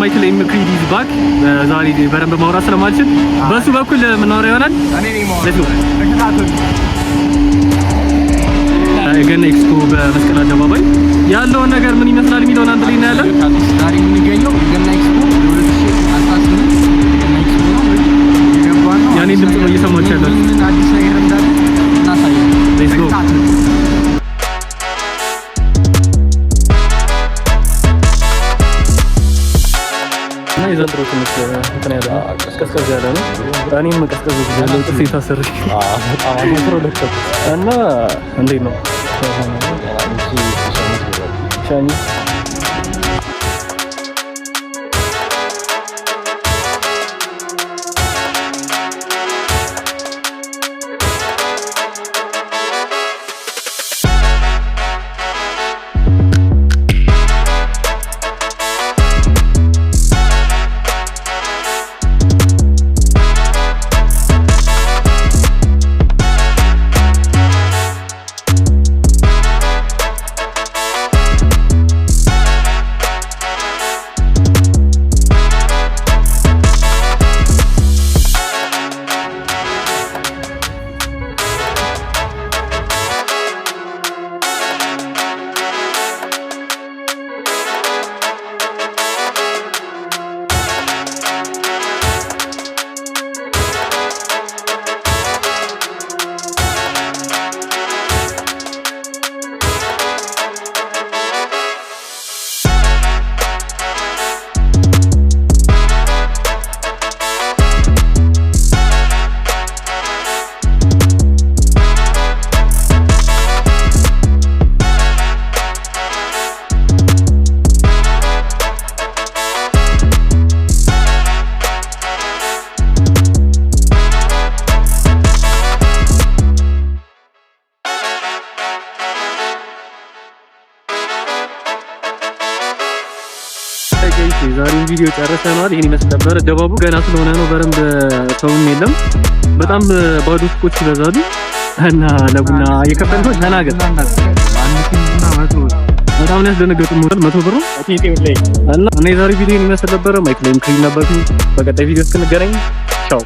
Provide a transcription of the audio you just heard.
ማይክል ኤም ክሪዲ ኢዝ ባክ። ዛሬ በደንብ ማውራት ስለማልችል በሱ በኩል የምናወራ ይሆናል። ገና ኤክስፖ በመስቀል አደባባይ ያለውን ነገር ምን ይመስላል የሚለውን አንድ ላይ እናያለን። ዛሬ የምንገኘው ገና ኤክስፖ 2018 ገና ኤክስፖ ነው። የገባነው ያኔ ድምጽ ነው እየሰማችሁ ያላችሁ። ምን አዲስ ነገር እንዳለ እናሳያለን። ሌትስ ጎ። እና የዘንድሮ ትንሽ እንትን ያለ ቀዝቀዝ ያለ ነው። እኔም ቀዝቀዝ ያለ ጥፊ ታሰርሽ እና እንዴት ነው ሻኒ ዛሬን ቪዲዮ ጨርሰናል። ይሄን ይመስል ነበር። ደባቡ ገና ስለሆነ ነው በረንብ ሰውም የለም። በጣም ባዶ ሱቆች ይበዛሉ እና ለቡና እየከፈልን ተናገር በጣም ነው ያስደነገጡ። ሞዴል 100 ብር ነው እና የዛሬ ቪዲዮ ይመስል ነበር። ማይክል ኤም ክሪዲ ነበር። በቀጣይ ቪዲዮ እስክንገናኝ ቻው።